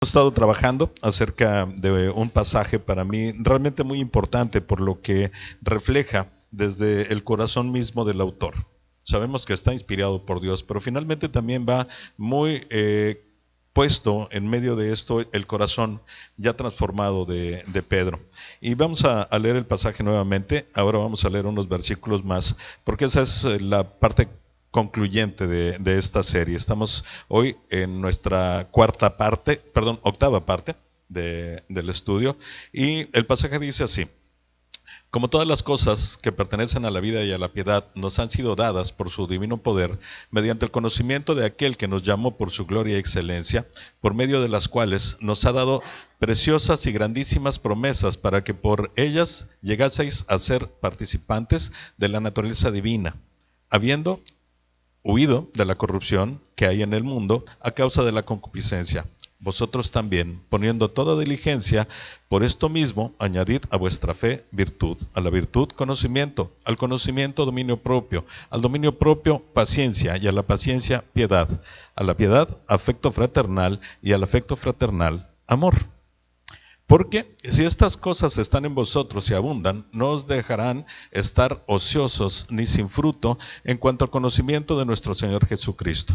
Hemos estado trabajando acerca de un pasaje para mí realmente muy importante por lo que refleja desde el corazón mismo del autor. Sabemos que está inspirado por Dios, pero finalmente también va muy puesto en medio de esto el corazón ya transformado de Pedro. Y vamos a leer el pasaje nuevamente. Ahora vamos a leer unos versículos más, porque esa es la parte concluyente de esta serie. Estamos hoy en nuestra octava parte del estudio, y el pasaje dice así: como todas las cosas que pertenecen a la vida y a la piedad nos han sido dadas por su divino poder, mediante el conocimiento de aquel que nos llamó por su gloria y excelencia, por medio de las cuales nos ha dado preciosas y grandísimas promesas para que por ellas llegaseis a ser participantes de la naturaleza divina, habiendo huido de la corrupción que hay en el mundo a causa de la concupiscencia. Vosotros también, poniendo toda diligencia, por esto mismo, añadid a vuestra fe virtud, a la virtud conocimiento, al conocimiento dominio propio, al dominio propio paciencia, y a la paciencia piedad, a la piedad afecto fraternal, y al afecto fraternal amor. Porque si estas cosas están en vosotros y abundan, no os dejarán estar ociosos ni sin fruto en cuanto al conocimiento de nuestro Señor Jesucristo.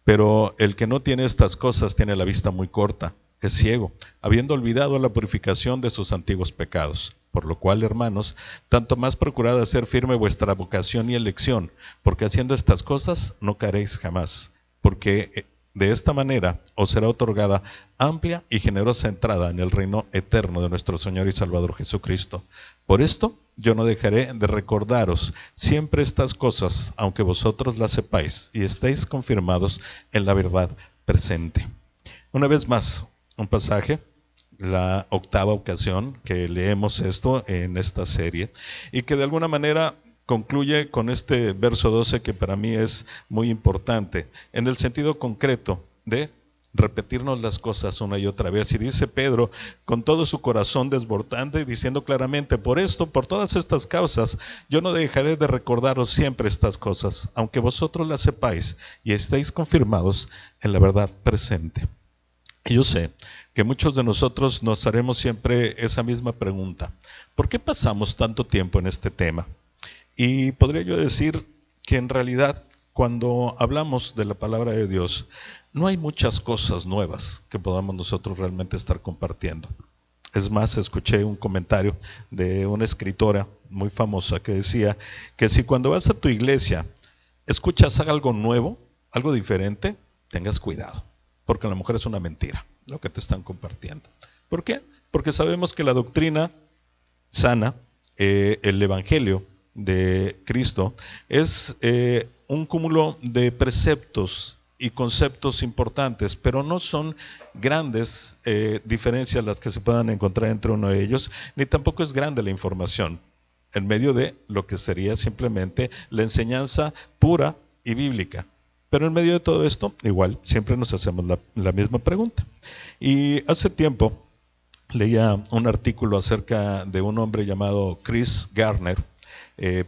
Pero el que no tiene estas cosas tiene la vista muy corta, es ciego, habiendo olvidado la purificación de sus antiguos pecados. Por lo cual, hermanos, tanto más procurad hacer firme vuestra vocación y elección, porque haciendo estas cosas no caeréis jamás. Porque de esta manera os será otorgada amplia y generosa entrada en el reino eterno de nuestro Señor y Salvador Jesucristo. Por esto yo no dejaré de recordaros siempre estas cosas, aunque vosotros las sepáis y estéis confirmados en la verdad presente. Una vez más, un pasaje, la octava ocasión que leemos esto en esta serie, y que de alguna manera concluye con este verso 12 que para mí es muy importante, en el sentido concreto de repetirnos las cosas una y otra vez. Y dice Pedro con todo su corazón desbordante, diciendo claramente: por esto, por todas estas causas, yo no dejaré de recordaros siempre estas cosas, aunque vosotros las sepáis y estéis confirmados en la verdad presente. Y yo sé que muchos de nosotros nos haremos siempre esa misma pregunta: ¿por qué pasamos tanto tiempo en este tema? Y podría yo decir que en realidad, cuando hablamos de la palabra de Dios, no hay muchas cosas nuevas que podamos nosotros realmente estar compartiendo. Es más, escuché un comentario de una escritora muy famosa que decía que si cuando vas a tu iglesia escuchas algo nuevo, algo diferente, tengas cuidado, porque a lo mejor es una mentira lo que te están compartiendo. ¿Por qué? Porque sabemos que la doctrina sana, el evangelio de Cristo, es un cúmulo de preceptos y conceptos importantes, pero no son grandes diferencias las que se puedan encontrar entre uno de ellos, ni tampoco es grande la información en medio de lo que sería simplemente la enseñanza pura y bíblica. Pero en medio de todo esto, igual, siempre nos hacemos la misma pregunta. Y hace tiempo leía un artículo acerca de un hombre llamado Chris Gardner.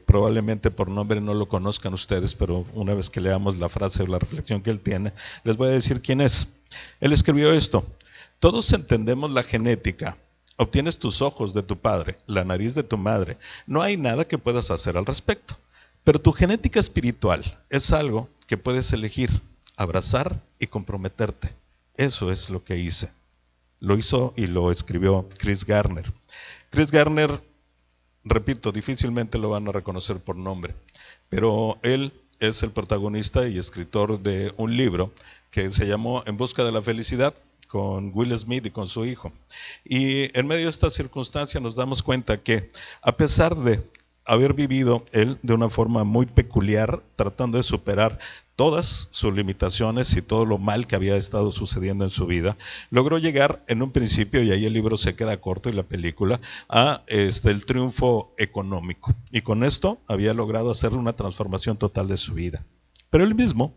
Probablemente por nombre no lo conozcan ustedes, pero una vez que leamos la frase o la reflexión que él tiene, les voy a decir quién es. Él escribió esto: todos entendemos la genética. Obtienes tus ojos de tu padre, la nariz de tu madre. No hay nada que puedas hacer al respecto. Pero tu genética espiritual es algo que puedes elegir, abrazar y comprometerte. Eso es lo que hice. Lo hizo y lo escribió Chris Gardner. Chris Gardner, repito, difícilmente lo van a reconocer por nombre, pero él es el protagonista y escritor de un libro que se llamó En busca de la felicidad, con Will Smith y con su hijo. Y en medio de esta circunstancia nos damos cuenta que, a pesar de haber vivido él de una forma muy peculiar, tratando de superar todas sus limitaciones y todo lo mal que había estado sucediendo en su vida, logró llegar en un principio, y ahí el libro se queda corto y la película, a el triunfo económico. Y con esto había logrado hacer una transformación total de su vida. Pero él mismo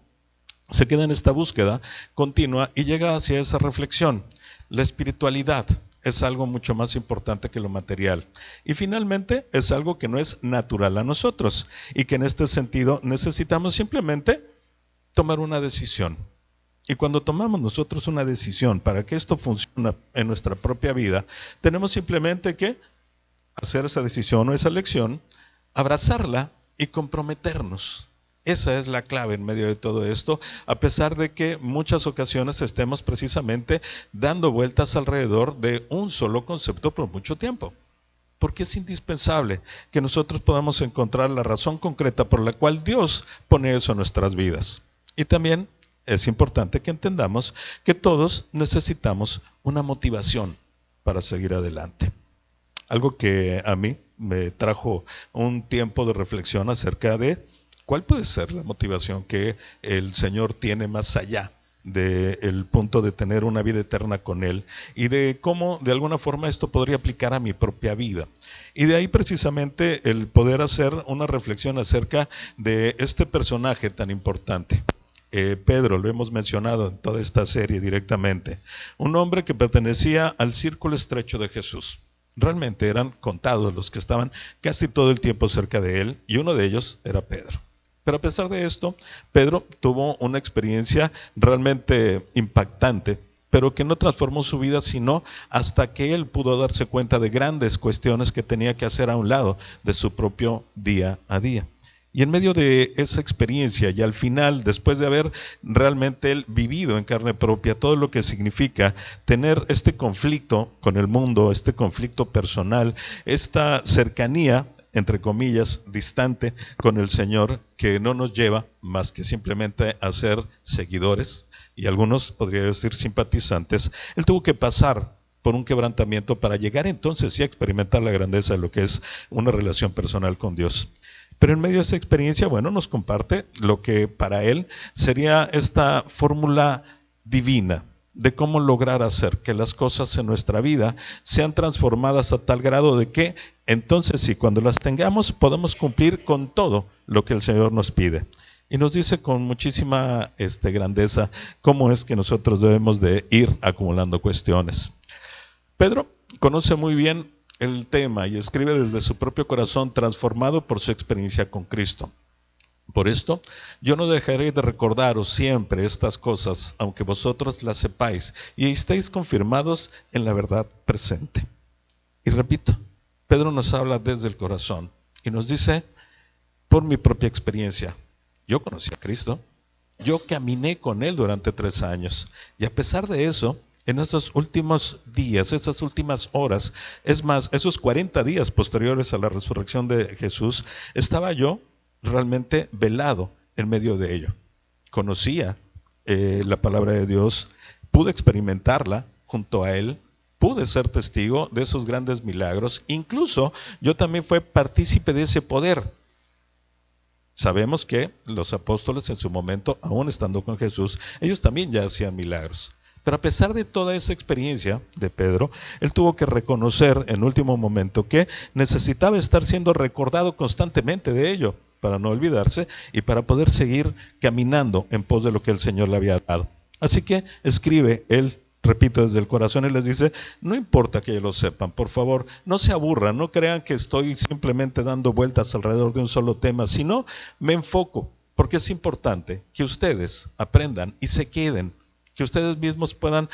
se queda en esta búsqueda continua y llega hacia esa reflexión. La espiritualidad es algo mucho más importante que lo material. Y finalmente es algo que no es natural a nosotros y que en este sentido necesitamos simplemente tomar una decisión. Y cuando tomamos nosotros una decisión para que esto funcione en nuestra propia vida, tenemos simplemente que hacer esa decisión o esa elección, abrazarla y comprometernos. Esa es la clave en medio de todo esto, a pesar de que muchas ocasiones estemos precisamente dando vueltas alrededor de un solo concepto por mucho tiempo. Porque es indispensable que nosotros podamos encontrar la razón concreta por la cual Dios pone eso en nuestras vidas. Y también es importante que entendamos que todos necesitamos una motivación para seguir adelante. Algo que a mí me trajo un tiempo de reflexión acerca de cuál puede ser la motivación que el Señor tiene más allá del punto de tener una vida eterna con Él y de cómo de alguna forma esto podría aplicar a mi propia vida. Y de ahí precisamente el poder hacer una reflexión acerca de este personaje tan importante. Pedro, lo hemos mencionado en toda esta serie directamente, un hombre que pertenecía al círculo estrecho de Jesús. Realmente eran contados los que estaban casi todo el tiempo cerca de él, y uno de ellos era Pedro. Pero a pesar de esto, Pedro tuvo una experiencia realmente impactante, pero que no transformó su vida sino hasta que él pudo darse cuenta de grandes cuestiones que tenía que hacer a un lado de su propio día a día. Y en medio de esa experiencia y al final, después de haber realmente él vivido en carne propia todo lo que significa tener este conflicto con el mundo, este conflicto personal, esta cercanía, entre comillas, distante con el Señor, que no nos lleva más que simplemente a ser seguidores y algunos podría decir simpatizantes, él tuvo que pasar por un quebrantamiento para llegar entonces sí a experimentar la grandeza de lo que es una relación personal con Dios. Pero en medio de esa experiencia, bueno, nos comparte lo que para él sería esta fórmula divina de cómo lograr hacer que las cosas en nuestra vida sean transformadas a tal grado de que entonces sí, cuando las tengamos, podamos cumplir con todo lo que el Señor nos pide. Y nos dice con muchísima grandeza cómo es que nosotros debemos de ir acumulando cuestiones. Pedro conoce muy bien el tema y escribe desde su propio corazón transformado por su experiencia con Cristo. Por esto, yo no dejaré de recordaros siempre estas cosas, aunque vosotros las sepáis y estéis confirmados en la verdad presente. Y repito, Pedro nos habla desde el corazón y nos dice, por mi propia experiencia, yo conocí a Cristo, yo caminé con Él durante 3 años y a pesar de eso, en esos últimos días, esas últimas horas, es más, esos 40 días posteriores a la resurrección de Jesús, estaba yo realmente velado en medio de ello. Conocía la palabra de Dios, pude experimentarla junto a Él, pude ser testigo de esos grandes milagros, incluso yo también fui partícipe de ese poder. Sabemos que los apóstoles en su momento, aún estando con Jesús, ellos también ya hacían milagros. Pero a pesar de toda esa experiencia de Pedro, él tuvo que reconocer en último momento que necesitaba estar siendo recordado constantemente de ello, para no olvidarse y para poder seguir caminando en pos de lo que el Señor le había dado. Así que escribe él, repito, desde el corazón y les dice, no importa que lo sepan, por favor, no se aburran, no crean que estoy simplemente dando vueltas alrededor de un solo tema, sino me enfoco, porque es importante que ustedes aprendan y se queden, que ustedes mismos puedan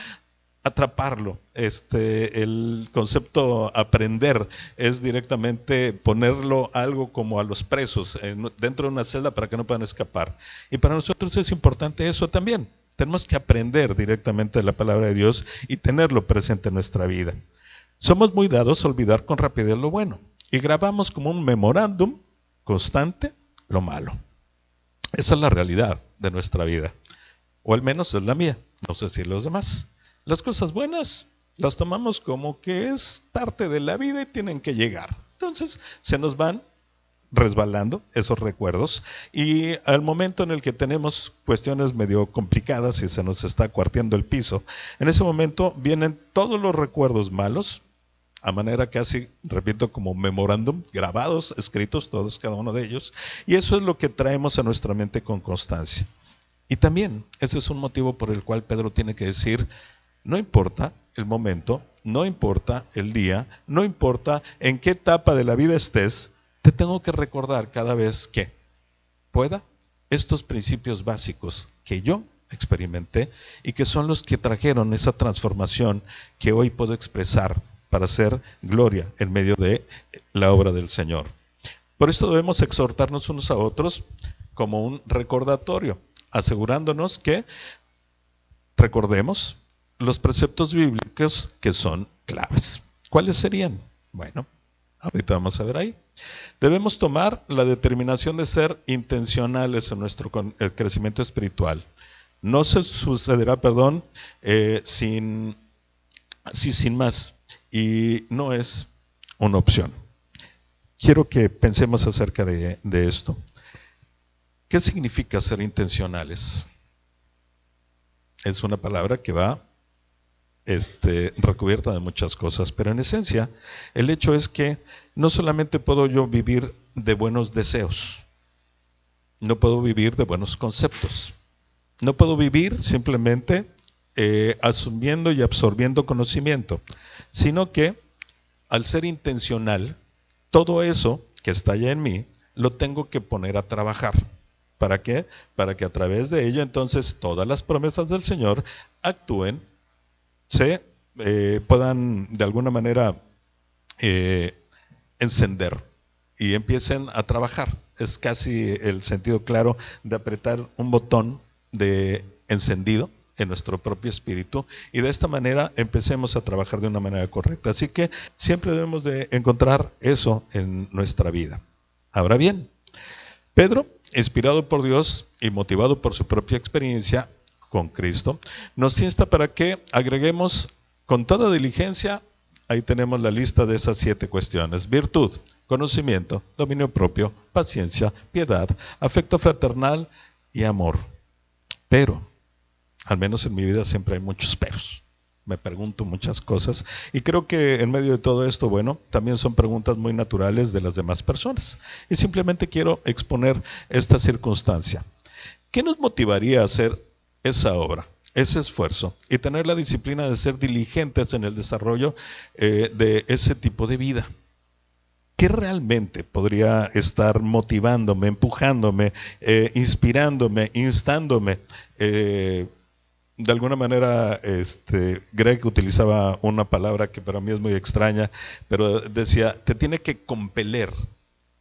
atraparlo. El concepto aprender es directamente ponerlo algo como a los presos dentro de una celda para que no puedan escapar. Y para nosotros es importante eso también. Tenemos que aprender directamente de la palabra de Dios y tenerlo presente en nuestra vida. Somos muy dados a olvidar con rapidez lo bueno y grabamos como un memorándum constante lo malo. Esa es la realidad de nuestra vida, o al menos es la mía, no sé si los demás. Las cosas buenas las tomamos como que es parte de la vida y tienen que llegar. Entonces se nos van resbalando esos recuerdos y al momento en el que tenemos cuestiones medio complicadas y se nos está cuarteando el piso, en ese momento vienen todos los recuerdos malos, a manera casi, repito, como memorándum, grabados, escritos todos, cada uno de ellos, y eso es lo que traemos a nuestra mente con constancia. Y también ese es un motivo por el cual Pedro tiene que decir, no importa el momento, no importa el día, no importa en qué etapa de la vida estés, te tengo que recordar cada vez que pueda estos principios básicos que yo experimenté y que son los que trajeron esa transformación que hoy puedo expresar para hacer gloria en medio de la obra del Señor. Por esto debemos exhortarnos unos a otros como un recordatorio, asegurándonos que recordemos los preceptos bíblicos que son claves. ¿Cuáles serían? Bueno, ahorita vamos a ver ahí. Debemos tomar la determinación de ser intencionales en nuestro crecimiento espiritual. No se sucederá, sin más. Y no es una opción. Quiero que pensemos acerca de esto. ¿Qué significa ser intencionales? Es una palabra que va recubierta de muchas cosas, pero en esencia el hecho es que no solamente puedo yo vivir de buenos deseos, no puedo vivir de buenos conceptos, no puedo vivir simplemente asumiendo y absorbiendo conocimiento, sino que al ser intencional, todo eso que está ya en mí lo tengo que poner a trabajar. ¿Para qué? Para que a través de ello entonces todas las promesas del Señor actúen, se puedan de alguna manera encender y empiecen a trabajar. Es casi el sentido claro de apretar un botón de encendido en nuestro propio espíritu y de esta manera empecemos a trabajar de una manera correcta. Así que siempre debemos de encontrar eso en nuestra vida. Ahora bien, Pedro, inspirado por Dios y motivado por su propia experiencia con Cristo, nos insta para que agreguemos con toda diligencia, ahí tenemos la lista de esas 7 cuestiones: virtud, conocimiento, dominio propio, paciencia, piedad, afecto fraternal y amor. Pero, al menos en mi vida siempre hay muchos peros. Me pregunto muchas cosas y creo que en medio de todo esto, bueno, también son preguntas muy naturales de las demás personas. Y simplemente quiero exponer esta circunstancia. ¿Qué nos motivaría a hacer esa obra, ese esfuerzo y tener la disciplina de ser diligentes en el desarrollo de ese tipo de vida? ¿Qué realmente podría estar motivándome, empujándome, inspirándome, instándome? De alguna manera, Greg utilizaba una palabra que para mí es muy extraña, pero decía, te tiene que compeler.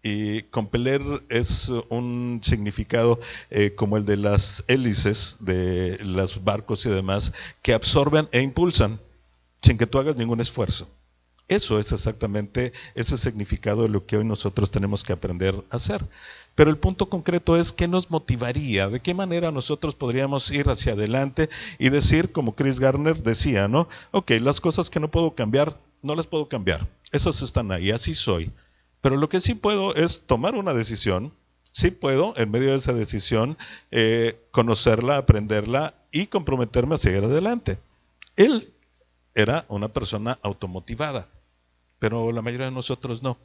Y compeler es un significado como el de las hélices de los barcos y demás, que absorben e impulsan sin que tú hagas ningún esfuerzo. Eso es exactamente ese significado de lo que hoy nosotros tenemos que aprender a hacer. Pero el punto concreto es qué nos motivaría, de qué manera nosotros podríamos ir hacia adelante y decir, como Chris Garner decía, ¿no? Ok, las cosas que no puedo cambiar, no las puedo cambiar. Esas están ahí, así soy. Pero lo que sí puedo es tomar una decisión, sí puedo, en medio de esa decisión, conocerla, aprenderla y comprometerme a seguir adelante. Él era una persona automotivada, pero la mayoría de nosotros no.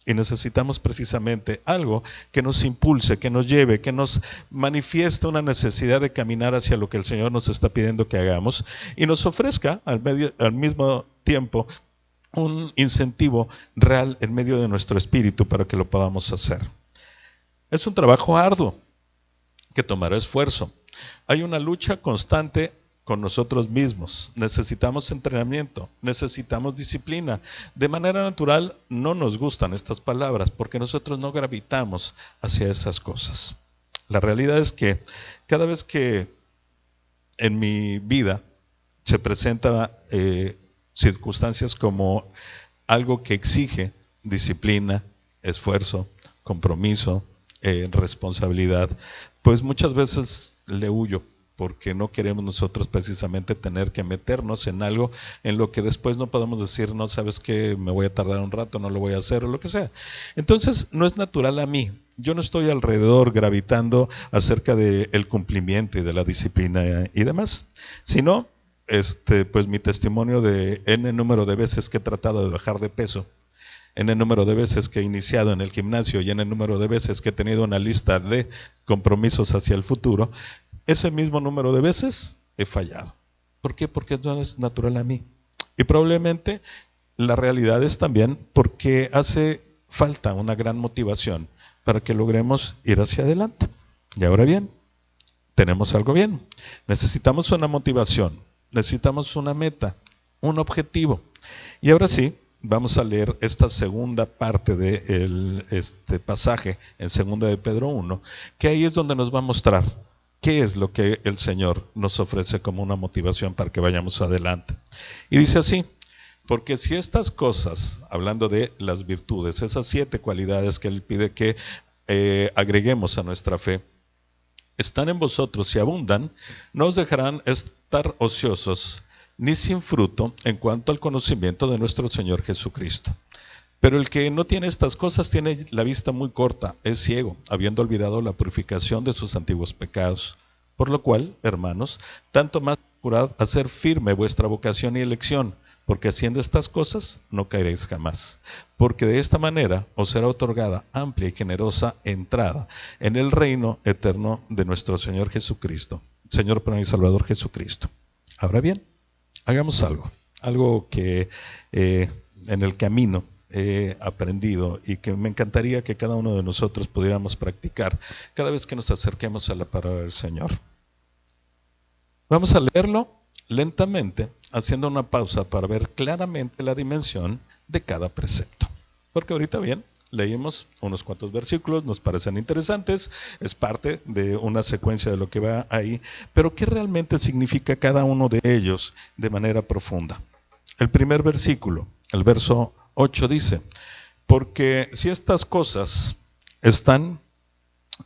Y necesitamos precisamente algo que nos impulse, que nos lleve, que nos manifieste una necesidad de caminar hacia lo que el Señor nos está pidiendo que hagamos y nos ofrezca al mismo tiempo un incentivo real en medio de nuestro espíritu para que lo podamos hacer. Es un trabajo arduo que tomará esfuerzo. Hay una lucha constante con nosotros mismos. Necesitamos entrenamiento, necesitamos disciplina. De manera natural no nos gustan estas palabras porque nosotros no gravitamos hacia esas cosas. La realidad es que cada vez que en mi vida se presenta circunstancias como algo que exige disciplina, esfuerzo, compromiso, responsabilidad, pues muchas veces le huyo porque no queremos nosotros precisamente tener que meternos en algo en lo que después no podemos decir, no, sabes que me voy a tardar un rato, no lo voy a hacer o lo que sea. Entonces no es natural a mí. Yo no estoy alrededor gravitando acerca del cumplimiento y de la disciplina y demás, sino pues mi testimonio de N número de veces que he tratado de bajar de peso, N número de veces que he iniciado en el gimnasio y N número de veces que he tenido una lista de compromisos hacia el futuro, ese mismo número de veces he fallado. ¿Por qué? Porque no es natural a mí. Y probablemente la realidad es también porque hace falta una gran motivación para que logremos ir hacia adelante. Y ahora bien, tenemos algo bien. Necesitamos una motivación, necesitamos una meta, un objetivo. Y ahora sí, vamos a leer esta segunda parte de este pasaje en 2 de Pedro 1, que ahí es donde nos va a mostrar qué es lo que el Señor nos ofrece como una motivación para que vayamos adelante. Y dice así: porque si estas cosas, hablando de las virtudes, esas 7 cualidades que Él pide que agreguemos a nuestra fe, están en vosotros y abundan, no os dejarán estar ociosos ni sin fruto en cuanto al conocimiento de nuestro Señor Jesucristo. Pero el que no tiene estas cosas tiene la vista muy corta, es ciego, habiendo olvidado la purificación de sus antiguos pecados. Por lo cual, hermanos, tanto más procurad hacer firme vuestra vocación y elección, porque haciendo estas cosas no caeréis jamás. Porque de esta manera os será otorgada amplia y generosa entrada en el reino eterno de nuestro Señor Jesucristo, Señor y Salvador Jesucristo. Ahora bien, hagamos algo que en el camino he aprendido y que me encantaría que cada uno de nosotros pudiéramos practicar cada vez que nos acerquemos a la palabra del Señor. Vamos a leerlo lentamente, haciendo una pausa para ver claramente la dimensión de cada precepto. Porque ahorita bien, leímos unos cuantos versículos, nos parecen interesantes, es parte de una secuencia de lo que va ahí, pero ¿qué realmente significa cada uno de ellos de manera profunda? El primer versículo, el verso 8 dice: porque si estas cosas están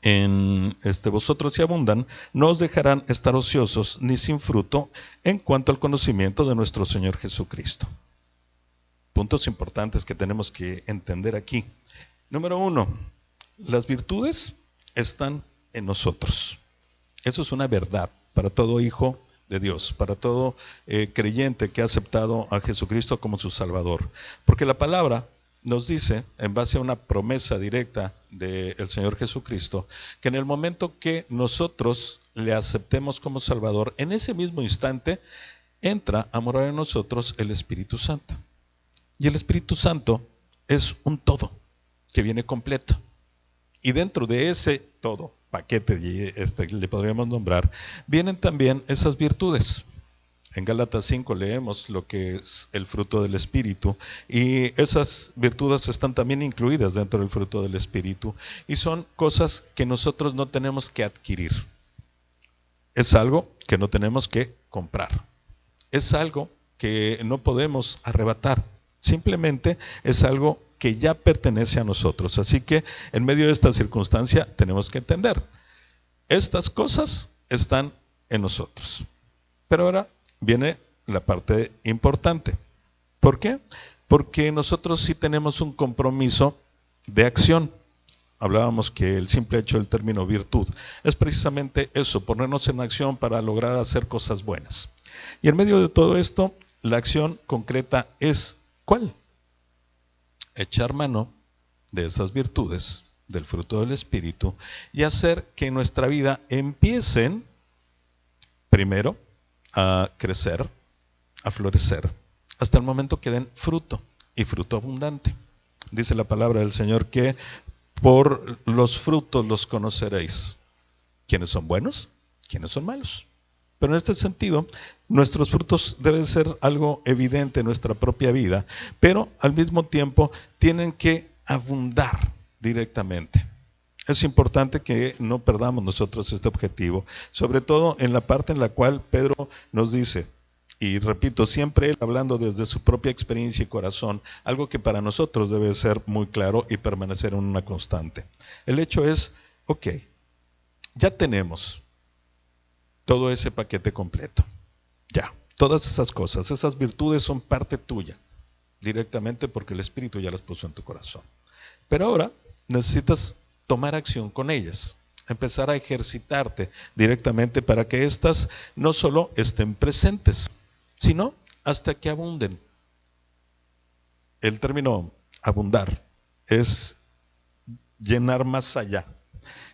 en vosotros y abundan, no os dejarán estar ociosos ni sin fruto en cuanto al conocimiento de nuestro Señor Jesucristo. Puntos importantes que tenemos que entender aquí. Número 1, las virtudes están en nosotros. Eso es una verdad para todo hijo de Dios, para todo creyente que ha aceptado a Jesucristo como su Salvador. Porque la palabra nos dice, en base a una promesa directa del Señor Jesucristo, que en el momento que nosotros le aceptemos como Salvador, en ese mismo instante entra a morar en nosotros el Espíritu Santo. Y el Espíritu Santo es un todo que viene completo. Y dentro de ese todo, paquete le podríamos nombrar, vienen también esas virtudes. En Gálatas 5 leemos lo que es el fruto del Espíritu, y esas virtudes están también incluidas dentro del fruto del Espíritu, y son cosas que nosotros no tenemos que adquirir. Es algo que no tenemos que comprar. Es algo que no podemos arrebatar. Simplemente es algo que ya pertenece a nosotros. Así que en medio de esta circunstancia tenemos que entender, estas cosas están en nosotros. Pero ahora viene la parte importante. ¿Por qué? Porque nosotros sí tenemos un compromiso de acción. Hablábamos que el simple hecho del término virtud es precisamente eso, ponernos en acción para lograr hacer cosas buenas. Y en medio de todo esto, la acción concreta es ¿cuál? Echar mano de esas virtudes, del fruto del Espíritu, y hacer que en nuestra vida empiecen primero a crecer, a florecer, hasta el momento que den fruto, y fruto abundante. Dice la palabra del Señor que por los frutos los conoceréis. ¿Quiénes son buenos? ¿Quiénes son malos? Pero en este sentido, nuestros frutos deben ser algo evidente en nuestra propia vida, pero al mismo tiempo tienen que abundar directamente. Es importante que no perdamos nosotros este objetivo, sobre todo en la parte en la cual Pedro nos dice, y repito, siempre él hablando desde su propia experiencia y corazón, algo que para nosotros debe ser muy claro y permanecer en una constante. El hecho es, ok, ya tenemos todo ese paquete completo, ya, todas esas cosas, esas virtudes son parte tuya, directamente porque el Espíritu ya las puso en tu corazón. Pero ahora necesitas tomar acción con ellas, empezar a ejercitarte directamente para que éstas no solo estén presentes, sino hasta que abunden. El término abundar es llenar más allá.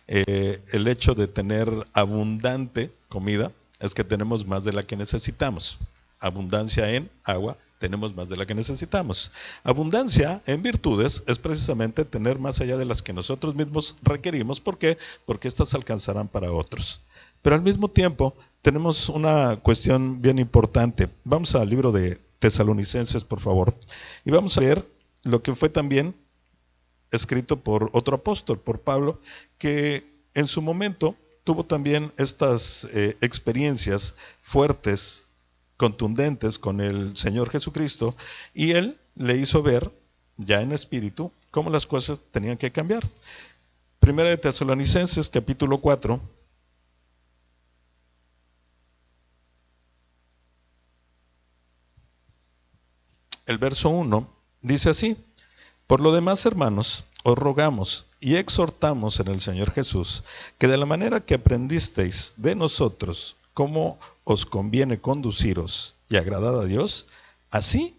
El hecho de tener abundante comida es que tenemos más de la que necesitamos. Abundancia en agua, tenemos más de la que necesitamos. Abundancia en virtudes es precisamente tener más allá de las que nosotros mismos requerimos. ¿Por qué? Porque éstas alcanzarán para otros. Pero al mismo tiempo tenemos una cuestión bien importante. Vamos al libro de Tesalonicenses, por favor, y vamos a ver lo que fue también escrito por otro apóstol, por Pablo, que en su momento tuvo también estas experiencias fuertes, contundentes con el Señor Jesucristo, y él le hizo ver, ya en espíritu, cómo las cosas tenían que cambiar. Primera de Tesalonicenses, capítulo 4. El verso 1 dice así: por lo demás, hermanos, os rogamos y exhortamos en el Señor Jesús, que de la manera que aprendisteis de nosotros cómo os conviene conduciros y agradad a Dios, así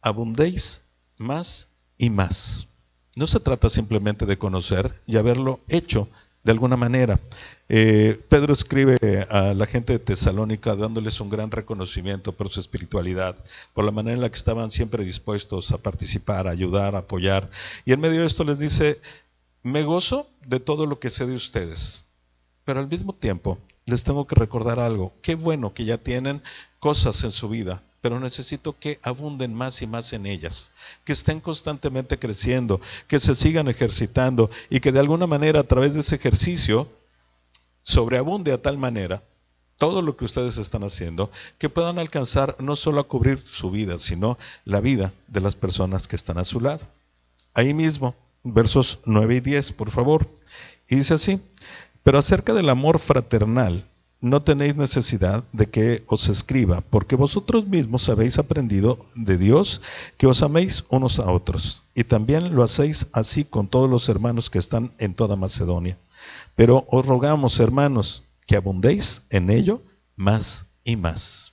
abundéis más y más. No se trata simplemente de conocer y haberlo hecho de alguna manera. Pedro escribe a la gente de Tesalónica dándoles un gran reconocimiento por su espiritualidad, por la manera en la que estaban siempre dispuestos a participar, a ayudar, a apoyar. Y en medio de esto les dice: me gozo de todo lo que sé de ustedes, pero al mismo tiempo les tengo que recordar algo. Qué bueno que ya tienen cosas en su vida, pero necesito que abunden más y más en ellas, que estén constantemente creciendo, que se sigan ejercitando y que de alguna manera a través de ese ejercicio sobreabunde a tal manera todo lo que ustedes están haciendo, que puedan alcanzar no solo a cubrir su vida, sino la vida de las personas que están a su lado. Ahí mismo, versos 9 y 10, por favor. Y dice así: pero acerca del amor fraternal, no tenéis necesidad de que os escriba, porque vosotros mismos habéis aprendido de Dios que os améis unos a otros, y también lo hacéis así con todos los hermanos que están en toda Macedonia. Pero os rogamos, hermanos, que abundéis en ello más y más.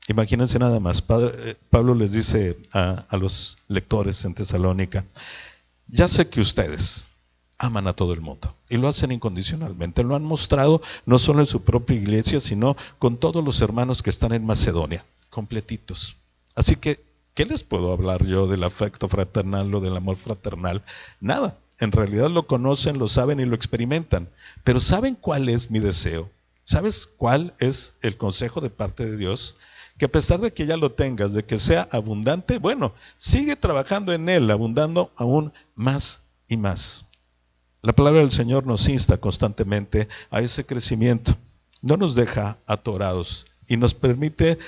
Imagínense nada más, Pablo les dice a los lectores en Tesalónica: ya sé que ustedes aman a todo el mundo y lo hacen incondicionalmente. Lo han mostrado no solo en su propia iglesia, sino con todos los hermanos que están en Macedonia, completitos. Así que, ¿qué les puedo hablar yo del afecto fraternal o del amor fraternal? Nada. En realidad lo conocen, lo saben y lo experimentan. Pero ¿saben cuál es mi deseo? ¿Sabes cuál es el consejo de parte de Dios? Que a pesar de que ya lo tengas, de que sea abundante, bueno, sigue trabajando en él, abundando aún más y más. La palabra del Señor nos insta constantemente a ese crecimiento, no nos deja atorados y nos permite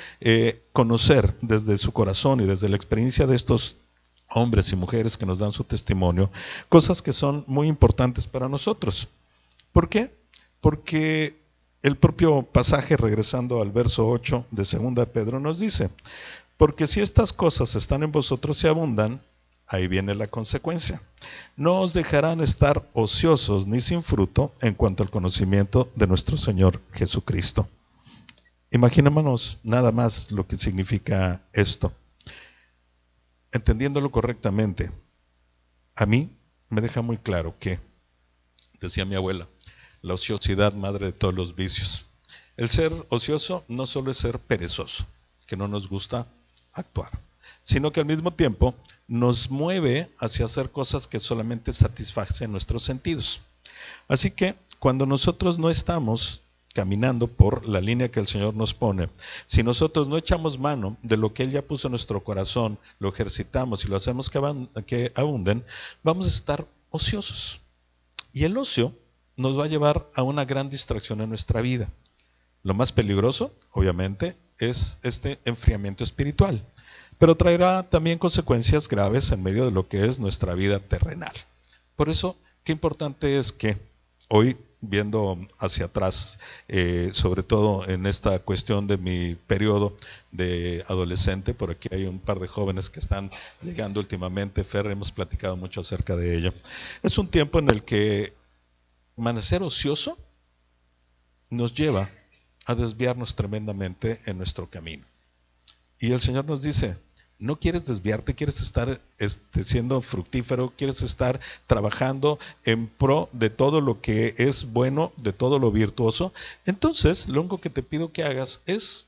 conocer desde su corazón y desde la experiencia de estos hombres y mujeres que nos dan su testimonio, cosas que son muy importantes para nosotros. ¿Por qué? Porque el propio pasaje, regresando al verso 8 de 2 Pedro, nos dice: porque si estas cosas están en vosotros y abundan, ahí viene la consecuencia. No os dejarán estar ociosos ni sin fruto en cuanto al conocimiento de nuestro Señor Jesucristo. Imaginémonos nada más lo que significa esto. Entendiéndolo correctamente, a mí me deja muy claro que, decía mi abuela, la ociosidad madre de todos los vicios. El ser ocioso no solo es ser perezoso, que no nos gusta actuar, sino que al mismo tiempo nos mueve hacia hacer cosas que solamente satisfacen nuestros sentidos. Así que cuando nosotros no estamos caminando por la línea que el Señor nos pone, si nosotros no echamos mano de lo que Él ya puso en nuestro corazón, lo ejercitamos y lo hacemos que abunden, vamos a estar ociosos. Y el ocio nos va a llevar a una gran distracción en nuestra vida. Lo más peligroso, obviamente, es este enfriamiento espiritual, pero traerá también consecuencias graves en medio de lo que es nuestra vida terrenal. Por eso, qué importante es que hoy, viendo hacia atrás, sobre todo en esta cuestión de mi periodo de adolescente, por aquí hay un par de jóvenes que están llegando últimamente, Fer, hemos platicado mucho acerca de ello. Es un tiempo en el que permanecer ocioso nos lleva a desviarnos tremendamente en nuestro camino. Y el Señor nos dice: no quieres desviarte, quieres estar siendo fructífero, quieres estar trabajando en pro de todo lo que es bueno, de todo lo virtuoso. Entonces, lo único que te pido que hagas es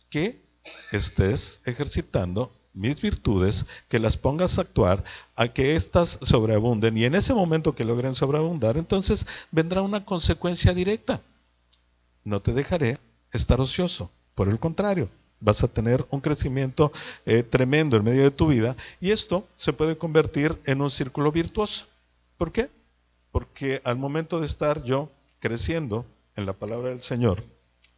que estés ejercitando mis virtudes, que las pongas a actuar, a que éstas sobreabunden, y en ese momento que logren sobreabundar, entonces vendrá una consecuencia directa. no te dejaré estar ocioso. Por el contrario, vas a tener un crecimiento tremendo en medio de tu vida, y esto se puede convertir en un círculo virtuoso. ¿Por qué? Porque al momento de estar yo creciendo en la palabra del Señor,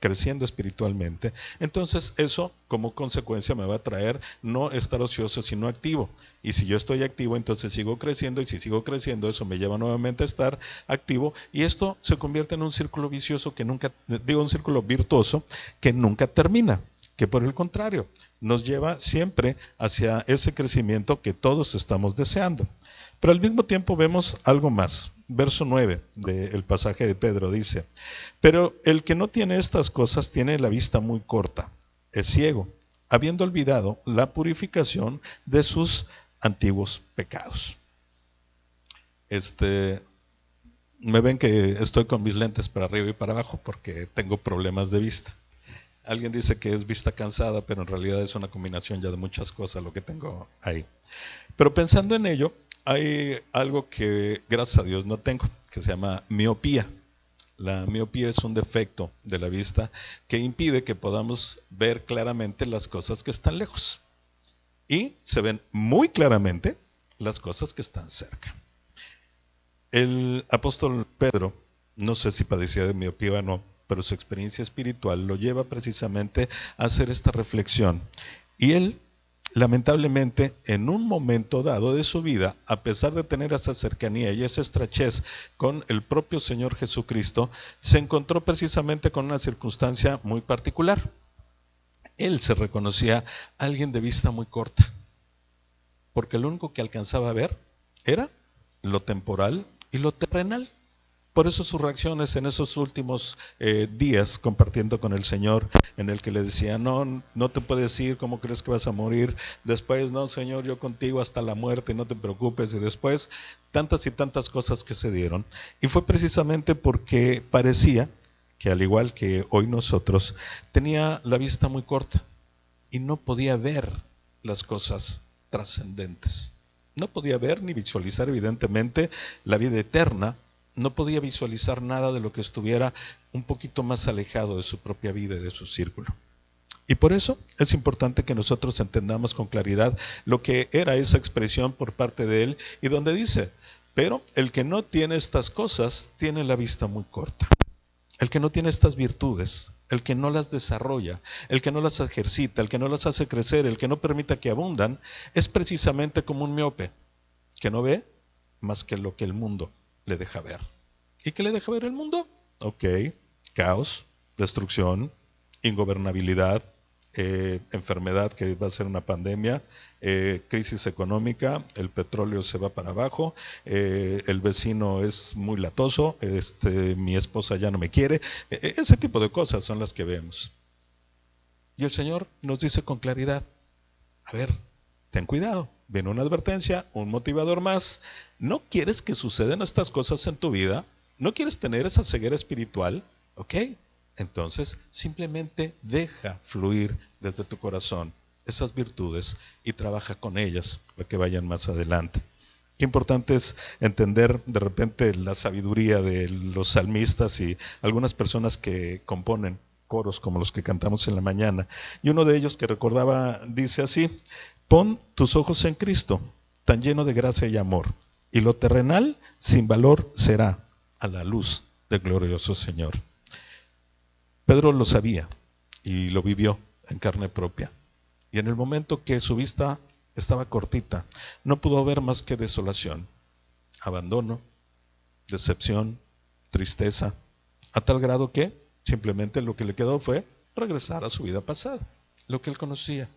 creciendo espiritualmente, entonces eso como consecuencia me va a traer no estar ocioso sino activo, y si yo estoy activo entonces sigo creciendo, y si sigo creciendo eso me lleva nuevamente a estar activo, y esto se convierte en un círculo vicioso que nunca, digo un círculo virtuoso que nunca termina, que por el contrario nos lleva siempre hacia ese crecimiento que todos estamos deseando. Pero al mismo tiempo vemos algo más. Verso 9 del pasaje de Pedro dice: pero el que no tiene estas cosas tiene la vista muy corta, es ciego, habiendo olvidado la purificación de sus antiguos pecados. Me ven que estoy con mis lentes para arriba y para abajo porque tengo problemas de vista. Alguien dice que es vista cansada, pero en realidad es una combinación ya de muchas cosas lo que tengo ahí. Pero pensando en ello, hay algo que gracias a Dios no tengo, que se llama miopía. La miopía es un defecto de la vista que impide que podamos ver claramente las cosas que están lejos. Y se ven muy claramente las cosas que están cerca. El apóstol Pedro, no sé si padecía de miopía o no, pero su experiencia espiritual lo lleva precisamente a hacer esta reflexión. Y él, lamentablemente, en un momento dado de su vida, a pesar de tener esa cercanía y esa estrechez con el propio Señor Jesucristo, se encontró precisamente con una circunstancia muy particular. Él se reconocía alguien de vista muy corta, porque lo único que alcanzaba a ver era lo temporal y lo terrenal. Por eso sus reacciones en esos últimos días compartiendo con el Señor, en el que le decía, no, no te puedes ir, ¿cómo crees que vas a morir? Después, no, Señor, yo contigo hasta la muerte, no te preocupes. Y después, tantas y tantas cosas que se dieron. Y fue precisamente porque parecía que, al igual que hoy nosotros, tenía la vista muy corta y no podía ver las cosas trascendentes. No podía ver ni visualizar, evidentemente, la vida eterna. No podía visualizar nada de lo que estuviera un poquito más alejado de su propia vida y de su círculo. Y por eso es importante que nosotros entendamos con claridad lo que era esa expresión por parte de él, y donde dice, pero el que no tiene estas cosas tiene la vista muy corta. El que no tiene estas virtudes, el que no las desarrolla, el que no las ejercita, el que no las hace crecer, el que no permita que abundan, es precisamente como un miope, que no ve más que lo que el mundo le deja ver. ¿Y qué le deja ver el mundo? Ok, caos, destrucción, ingobernabilidad, enfermedad que va a ser una pandemia, crisis económica, el petróleo se va para abajo, el vecino es muy latoso, mi esposa ya no me quiere, ese tipo de cosas son las que vemos. Y el Señor nos dice con claridad, a ver, ten cuidado, viene una advertencia, un motivador más. ¿No quieres que sucedan estas cosas en tu vida? ¿No quieres tener esa ceguera espiritual? ¿Ok? Entonces, simplemente deja fluir desde tu corazón esas virtudes y trabaja con ellas para que vayan más adelante. Qué importante es entender de repente la sabiduría de los salmistas y algunas personas que componen coros como los que cantamos en la mañana. Y uno de ellos que recordaba dice así: pon tus ojos en Cristo, tan lleno de gracia y amor, y lo terrenal sin valor será a la luz del glorioso Señor. Pedro lo sabía y lo vivió en carne propia. Y en el momento que su vista estaba cortita, no pudo ver más que desolación, abandono, decepción, tristeza, a tal grado que simplemente lo que le quedó fue regresar a su vida pasada, lo que él conocía.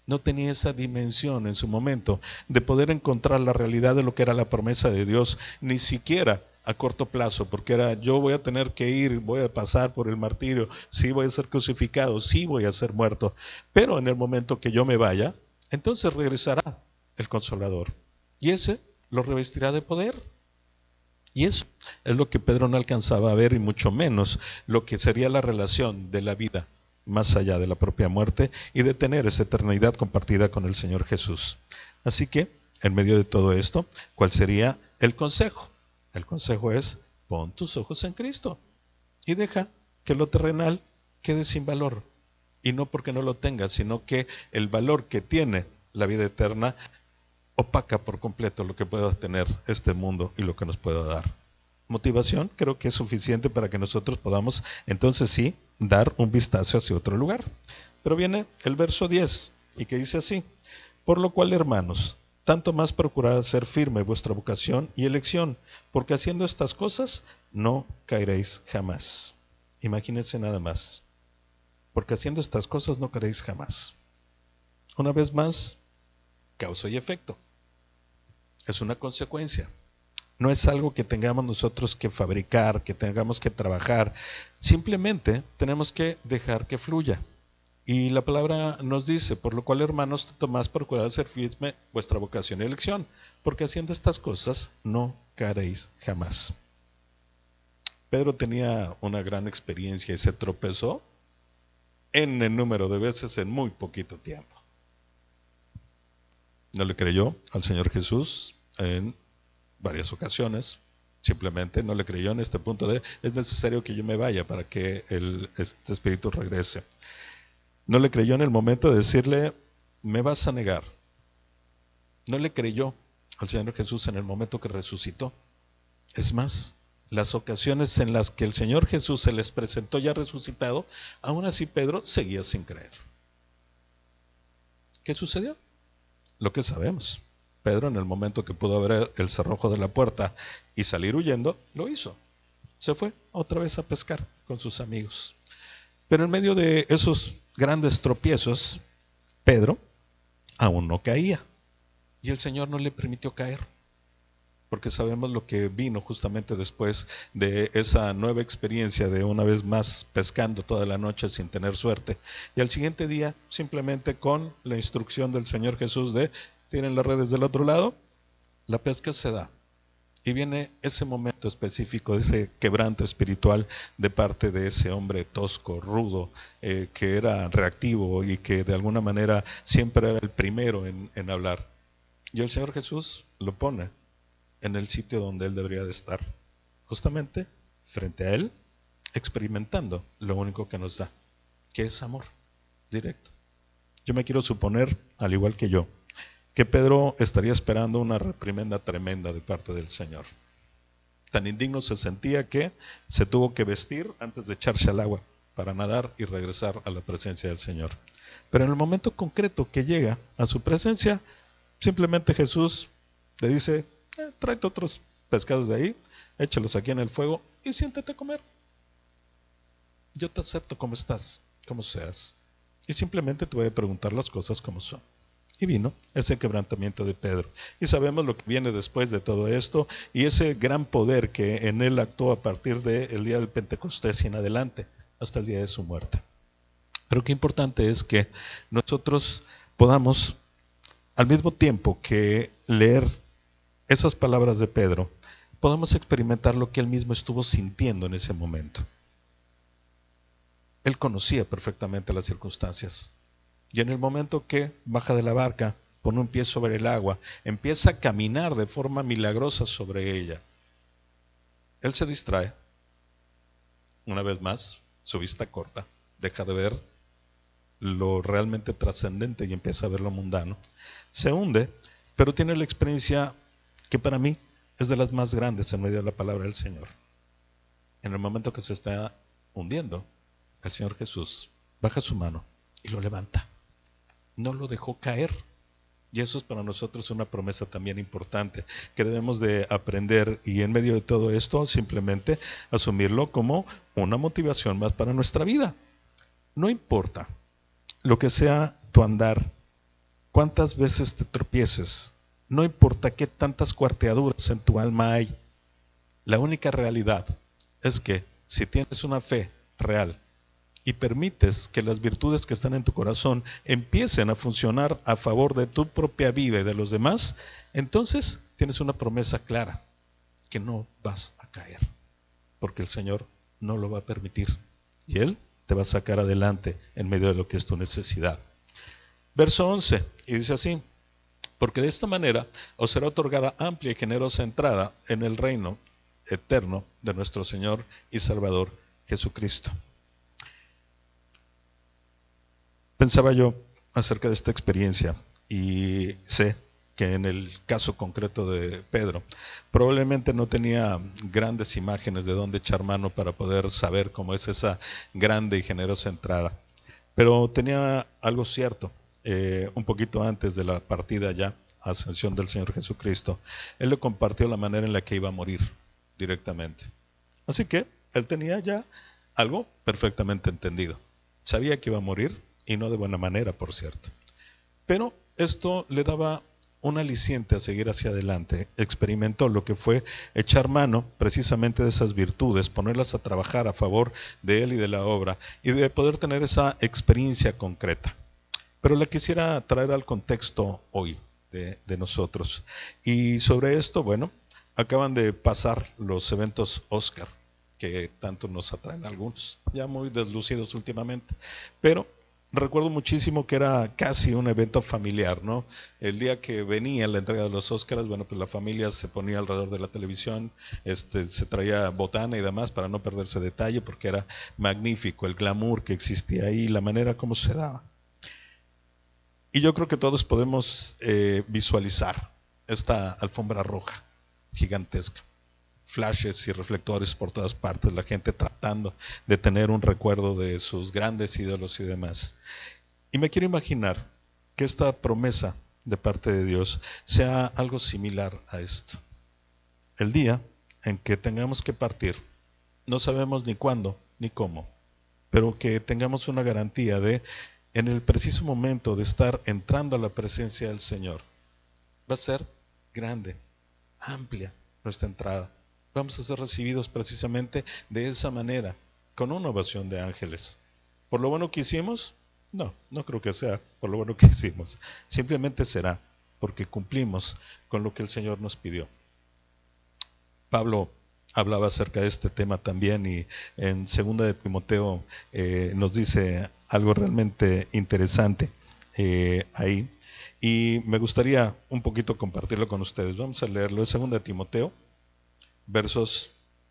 No tenía esa dimensión en su momento de poder encontrar la realidad de lo que era la promesa de Dios, ni siquiera a corto plazo, porque era, yo voy a tener que ir, voy a pasar por el martirio, sí voy a ser crucificado, sí voy a ser muerto, pero en el momento que yo me vaya, entonces regresará el Consolador, y ese lo revestirá de poder. Y eso es lo que Pedro no alcanzaba a ver, y mucho menos lo que sería la relación de la vida más allá de la propia muerte y de tener esa eternidad compartida con el Señor Jesús. Así que, en medio de todo esto, ¿cuál sería el consejo? El consejo es, pon tus ojos en Cristo y deja que lo terrenal quede sin valor. Y no porque no lo tenga, sino que el valor que tiene la vida eterna opaca por completo lo que pueda tener este mundo y lo que nos pueda dar. Motivación creo que es suficiente para que nosotros podamos entonces sí dar un vistazo hacia otro lugar. Pero viene el verso 10 y que dice así: por lo cual, hermanos, tanto más procurad hacer firme vuestra vocación y elección, porque haciendo estas cosas no caeréis jamás. Imagínense nada más, porque haciendo estas cosas no caeréis jamás. Una vez más, causa y efecto. Es una consecuencia. No es algo que tengamos nosotros que fabricar, que tengamos que trabajar. Simplemente tenemos que dejar que fluya. Y la palabra nos dice: por lo cual, hermanos, tanto más procurad hacer firme vuestra vocación y elección, porque haciendo estas cosas no caeréis jamás. Pedro tenía una gran experiencia y se tropezó en el número de veces en muy poquito tiempo. No le creyó al Señor Jesús en varias ocasiones. Simplemente no le creyó en este punto de: es necesario que yo me vaya para que este espíritu regrese. No le creyó en el momento de decirle: me vas a negar. No le creyó al Señor Jesús en el momento que resucitó. Es más, las ocasiones en las que el Señor Jesús se les presentó ya resucitado, aún así Pedro seguía sin creer. ¿Qué sucedió? Lo que sabemos. Pedro, en el momento que pudo abrir el cerrojo de la puerta y salir huyendo, lo hizo. Se fue otra vez a pescar con sus amigos. Pero en medio de esos grandes tropiezos, Pedro aún no caía. Y el Señor no le permitió caer, porque sabemos lo que vino justamente después de esa nueva experiencia de una vez más pescando toda la noche sin tener suerte. Y al siguiente día, simplemente con la instrucción del Señor Jesús de: tiren las redes del otro lado, la pesca se da. Y viene ese momento específico, de ese quebranto espiritual de parte de ese hombre tosco, rudo, que era reactivo y que de alguna manera siempre era el primero en hablar. Y el Señor Jesús lo pone en el sitio donde él debería de estar, justamente frente a él, experimentando lo único que nos da, que es amor directo. Yo me quiero suponer, al igual que yo, que Pedro estaría esperando una reprimenda tremenda de parte del Señor. Tan indigno se sentía que se tuvo que vestir antes de echarse al agua para nadar y regresar a la presencia del Señor. Pero en el momento concreto que llega a su presencia, simplemente Jesús le dice: tráete otros pescados de ahí, échalos aquí en el fuego y siéntate a comer. Yo te acepto como estás, como seas, y simplemente te voy a preguntar las cosas como son. Y vino ese quebrantamiento de Pedro. Y sabemos lo que viene después de todo esto y ese gran poder que en él actuó a partir del día del Pentecostés y en adelante, hasta el día de su muerte. Pero qué importante es que nosotros podamos, al mismo tiempo que leer esas palabras de Pedro, podamos experimentar lo que él mismo estuvo sintiendo en ese momento. Él conocía perfectamente las circunstancias. Y en el momento que baja de la barca, pone un pie sobre el agua, empieza a caminar de forma milagrosa sobre ella, él se distrae. Una vez más, su vista corta, deja de ver lo realmente trascendente y empieza a ver lo mundano. Se hunde, pero tiene la experiencia que para mí es de las más grandes en medio de la palabra del Señor. En el momento que se está hundiendo, el Señor Jesús baja su mano y lo levanta. No lo dejó caer. Y eso es para nosotros una promesa también importante que debemos de aprender, y en medio de todo esto simplemente asumirlo como una motivación más para nuestra vida. No importa lo que sea tu andar, cuántas veces te tropieces, no importa qué tantas cuarteaduras en tu alma hay, la única realidad es que si tienes una fe real y permites que las virtudes que están en tu corazón empiecen a funcionar a favor de tu propia vida y de los demás, entonces tienes una promesa clara, que no vas a caer, porque el Señor no lo va a permitir, y Él te va a sacar adelante en medio de lo que es tu necesidad. Verso 11, y dice así: porque de esta manera os será otorgada amplia y generosa entrada en el reino eterno de nuestro Señor y Salvador Jesucristo. Pensaba yo acerca de esta experiencia y sé que en el caso concreto de Pedro, probablemente no tenía grandes imágenes de dónde echar mano para poder saber cómo es esa grande y generosa entrada. Pero tenía algo cierto, un poquito antes de la partida ya, ascensión del Señor Jesucristo, Él le compartió la manera en la que iba a morir directamente. Así que Él tenía ya algo perfectamente entendido. Sabía que iba a morir, y no de buena manera, por cierto. Pero esto le daba un aliciente a seguir hacia adelante. Experimentó lo que fue echar mano precisamente de esas virtudes, ponerlas a trabajar a favor de él y de la obra, y de poder tener esa experiencia concreta. Pero la quisiera traer al contexto hoy de nosotros. Y sobre esto, bueno, acaban de pasar los eventos Oscar, que tanto nos atraen a algunos, ya muy deslucidos últimamente. Pero recuerdo muchísimo que era casi un evento familiar, ¿no? El día que venía la entrega de los Óscares, bueno, pues la familia se ponía alrededor de la televisión, se traía botana y demás para no perderse detalle, porque era magnífico el glamour que existía ahí, la manera como se daba. Y yo creo que todos podemos visualizar esta alfombra roja gigantesca, flashes y reflectores por todas partes, la gente tratando de tener un recuerdo de sus grandes ídolos y demás. Y me quiero imaginar que esta promesa de parte de Dios sea algo similar a esto. El día en que tengamos que partir, no sabemos ni cuándo ni cómo, pero que tengamos una garantía de, en el preciso momento de estar entrando a la presencia del Señor, va a ser grande, amplia nuestra entrada. Vamos a ser recibidos precisamente de esa manera, con una ovación de ángeles. ¿Por lo bueno que hicimos? No, no creo que sea por lo bueno que hicimos. Simplemente será porque cumplimos con lo que el Señor nos pidió. Pablo hablaba acerca de este tema también, y en 2 de Timoteo nos dice algo realmente interesante ahí, y me gustaría un poquito compartirlo con ustedes. Vamos a leerlo. Es 2 de Timoteo,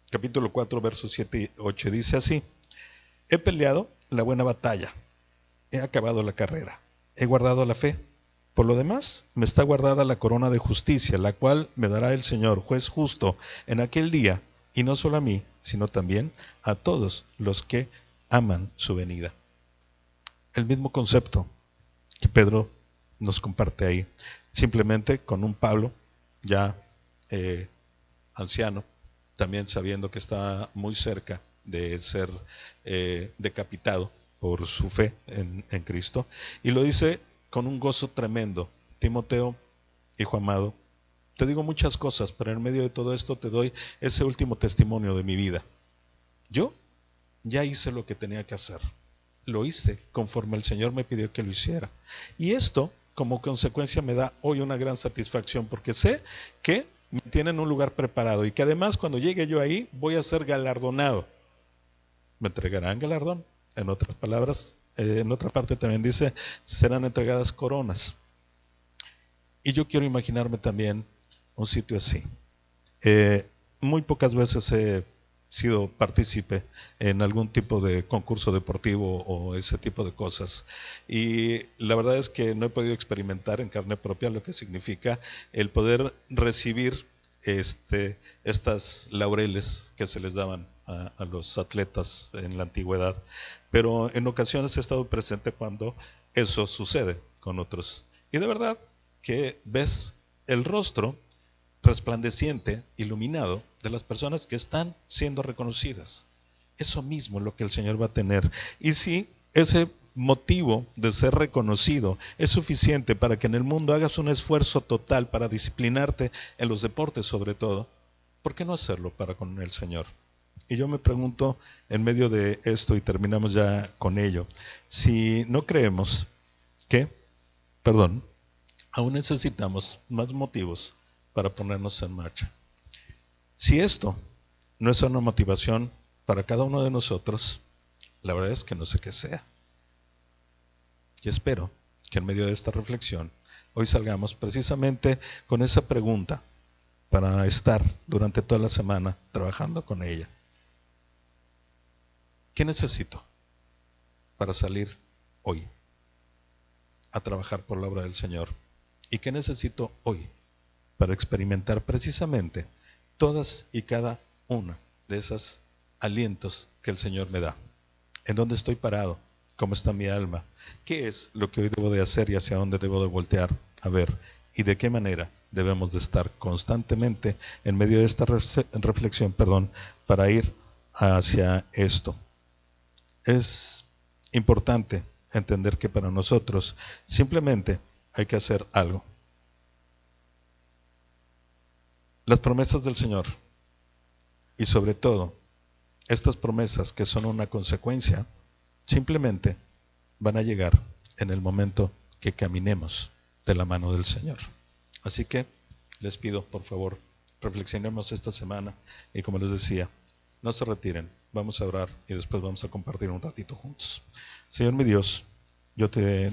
capítulo 4, versos 7 y 8. Dice así: he peleado la buena batalla, he acabado la carrera, he guardado la fe. Por lo demás, me está guardada la corona de justicia, la cual me dará el Señor, juez justo, en aquel día, y no solo a mí, sino también a todos los que aman su venida. El mismo concepto que Pedro nos comparte ahí, simplemente con un Pablo ya anciano, también sabiendo que está muy cerca de ser decapitado por su fe en Cristo, y lo dice con un gozo tremendo. Timoteo, hijo amado, te digo muchas cosas, pero en medio de todo esto te doy ese último testimonio de mi vida. Yo ya hice lo que tenía que hacer. Lo hice conforme el Señor me pidió que lo hiciera. Y esto, como consecuencia, me da hoy una gran satisfacción, porque sé que me tienen un lugar preparado y que además cuando llegue yo ahí voy a ser galardonado. Me entregarán galardón. En otras palabras, en otra parte también dice, serán entregadas coronas. Y yo quiero imaginarme también un sitio así. Muy pocas veces he sido partícipe en algún tipo de concurso deportivo o ese tipo de cosas, y la verdad es que no he podido experimentar en carne propia lo que significa el poder recibir estas laureles que se les daban a los atletas en la antigüedad, pero en ocasiones he estado presente cuando eso sucede con otros, y de verdad que ves el rostro resplandeciente, iluminado, de las personas que están siendo reconocidas. Eso mismo es lo que el Señor va a tener. Y si ese motivo de ser reconocido es suficiente para que en el mundo hagas un esfuerzo total para disciplinarte en los deportes sobre todo, ¿por qué no hacerlo para con el Señor? Y yo me pregunto, en medio de esto, y terminamos ya con ello, si no creemos que, aún necesitamos más motivos para ponernos en marcha. Si esto no es una motivación para cada uno de nosotros, la verdad es que no sé qué sea. Y espero que en medio de esta reflexión hoy salgamos precisamente con esa pregunta para estar durante toda la semana trabajando con ella. ¿Qué necesito para salir hoy a trabajar por la obra del Señor. ¿Y qué necesito hoy para experimentar precisamente todas y cada una de esos alientos que el Señor me da? ¿En dónde estoy parado? ¿Cómo está mi alma? ¿Qué es lo que hoy debo de hacer y hacia dónde debo de voltear a ver? ¿Y de qué manera debemos de estar constantemente en medio de esta reflexión, para ir hacia esto? Es importante entender que para nosotros simplemente hay que hacer algo. Las promesas del Señor, y sobre todo estas promesas que son una consecuencia, simplemente van a llegar en el momento que caminemos de la mano del Señor. Así que les pido, por favor, reflexionemos esta semana y, como les decía, no se retiren, vamos a orar y después vamos a compartir un ratito juntos. Señor mi Dios, yo te